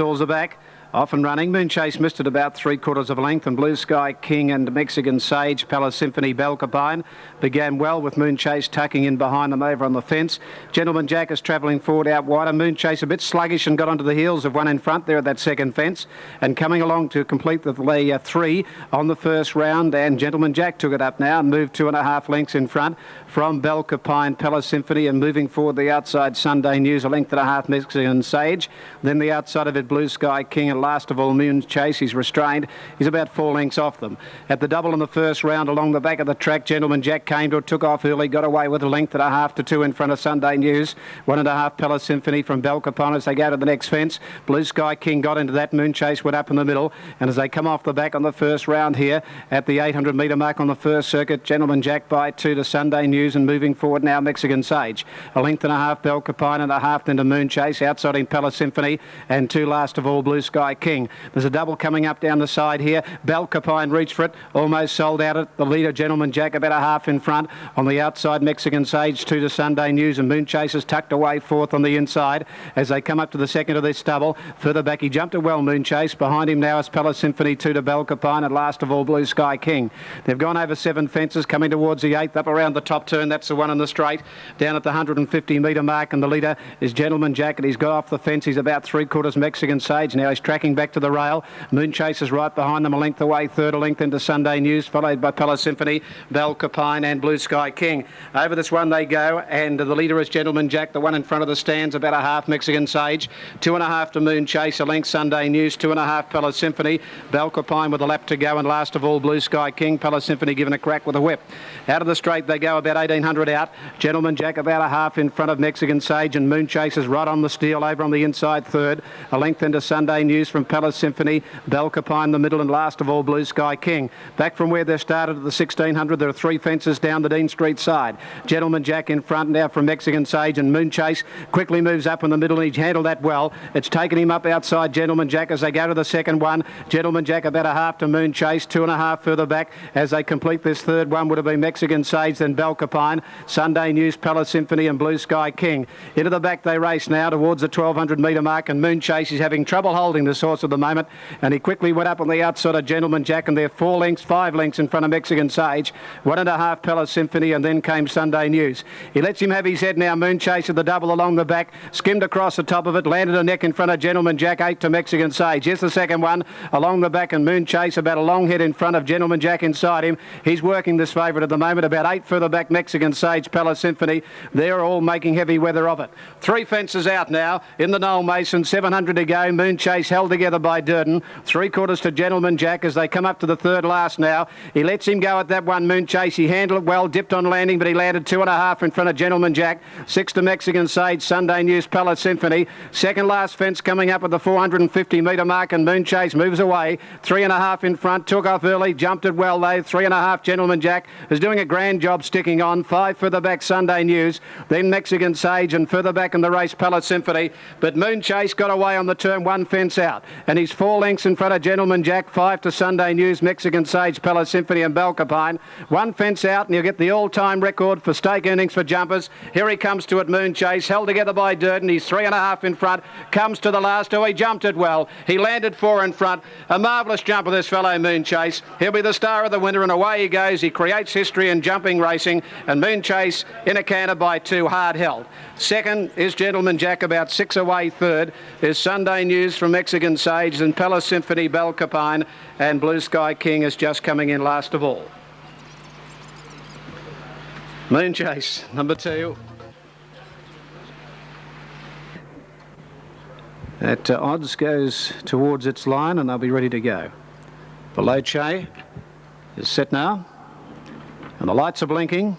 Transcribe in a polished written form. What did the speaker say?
Stalls are back. Off and running. Moonchase missed it about 3/4 of a length, and Blue Sky King and Mexican Sage, Palace Symphony, Belcapine began well with Moonchase tucking in behind them over on the fence. Gentleman Jack is travelling forward out wider. Moonchase a bit sluggish and got onto the heels of one in front there at that second fence, and coming along to complete the 3 on the first round. And Gentleman Jack took it up now and moved 2.5 lengths in front from Belcapine, Palace Symphony, and moving forward the outside Sunday News, 1.5 lengths Mexican Sage. Then the outside of it Blue Sky King, and last of all Moonchase. He's restrained. He's about 4 lengths off them. At the double in the first round along the back of the track, Gentleman Jack came to it, took off early, got away with 1.5 to 2 in front of Sunday News. 1.5 Palace Symphony from Belcapine as they go to the next fence. Blue Sky King got into that. Moonchase went up in the middle, and as they come off the back on the first round here at the 800 metre mark on the first circuit, Gentleman Jack by 2 to Sunday News, and moving forward now Mexican Sage. 1.5 Belcapine and 1/2 then to Moonchase, outside in Palace Symphony, and 2 last of all Blue Sky King. There's a double coming up down the side here. Belcapine reached for it, almost sold out at the leader Gentleman Jack, about 1/2 in front. On the outside Mexican Sage, 2 to Sunday News, and Moonchase is tucked away 4th on the inside as they come up to the second of this double. Further back he jumped it well, Moonchase. Behind him now is Palace Symphony, 2 to Belcapine, and last of all Blue Sky King. They've gone over 7 fences, coming towards the 8th, up around the top turn. That's the one in the straight, down at the 150 metre mark, and the leader is Gentleman Jack, and he's got off the fence. He's about 3/4 Mexican Sage. Now he's tracking back to the rail. Moonchase is right behind them, a length away, 3rd a length into Sunday News, followed by Palace Symphony, Belcapine and Blue Sky King. Over this one they go, and the leader is Gentleman Jack, the one in front of the stands, about 1/2 Mexican Sage, 2.5 to Moonchase, a length Sunday News, 2.5 Palace Symphony, Belcapine with a lap to go, and last of all Blue Sky King. Palace Symphony given a crack with a whip. Out of the straight they go, about 1,800 out. Gentleman Jack about 1/2 in front of Mexican Sage, and Moonchase is right on the steel over on the inside 3rd, a length into Sunday News from Palace Symphony, Belcapine the middle, and last of all Blue Sky King. Back from where they started at the 1600, there are 3 fences down the Dean Street side. Gentleman Jack in front now from Mexican Sage, and Moonchase quickly moves up in the middle, and he's handled that well. It's taken him up outside Gentleman Jack as they go to the second one. Gentleman Jack about 1/2 to Moonchase, 2.5 further back as they complete this third one. Would have been Mexican Sage, then Belcapine, Sunday News, Palace Symphony and Blue Sky King. Into the back they race now towards the 1,200 metre mark, and Moonchase is having trouble holding this horse at the moment, and he quickly went up on the outside of Gentleman Jack, and they're 4 lengths, 5 lengths in front of Mexican Sage. 1.5 Palace Symphony, and then came Sunday News. He lets him have his head now. Moonchase at the double along the back, skimmed across the top of it, landed a neck in front of Gentleman Jack, 8 to Mexican Sage. Here's the second one along the back, and Moonchase about a long head in front of Gentleman Jack inside him. He's working this favourite at the moment, about 8 further back Mexican Sage, Palace Symphony. They're all making heavy weather of it. 3 fences out now in the Noel Mason, 700 to go. Moonchase held together by Durden, 3/4 to Gentleman Jack as they come up to the third last now. He lets him go at that one, Moonchase. He handled it well, dipped on landing, but he landed 2.5 in front of Gentleman Jack. 6 to Mexican Sage, Sunday News, Palace Symphony. Second last fence coming up at the 450 metre mark, and Moonchase moves away. 3.5 in front, took off early, jumped it well though. 3.5 Gentleman Jack is doing a grand job sticking on. 5 further back Sunday News, then Mexican Sage, and further back in the race Palace Symphony. But Moonchase got away on the turn, 1 fence out, and he's 4 lengths in front of Gentleman Jack. 5 to Sunday News, Mexican Sage, Palace Symphony and Belcapine. 1 fence out, and he'll get the all-time record for stake earnings for jumpers. Here he comes to it, Moonchase, held together by Durden. He's 3.5 in front, comes to the last. Oh, he jumped it well. He landed 4 in front. A marvellous jumper, this fellow Moonchase. He'll be the star of the winter, and away he goes. He creates history in jumping racing, and Moonchase in a canter by 2, hard held. Second is Gentleman Jack, about 6 away. Third is Sunday News from Mexican Sage, and Palace Symphony, Belcapine, and Blue Sky King is just coming in last of all. Moonchase, number 2. That odds goes towards its line, and they'll be ready to go. Veloce is set now, and the lights are blinking.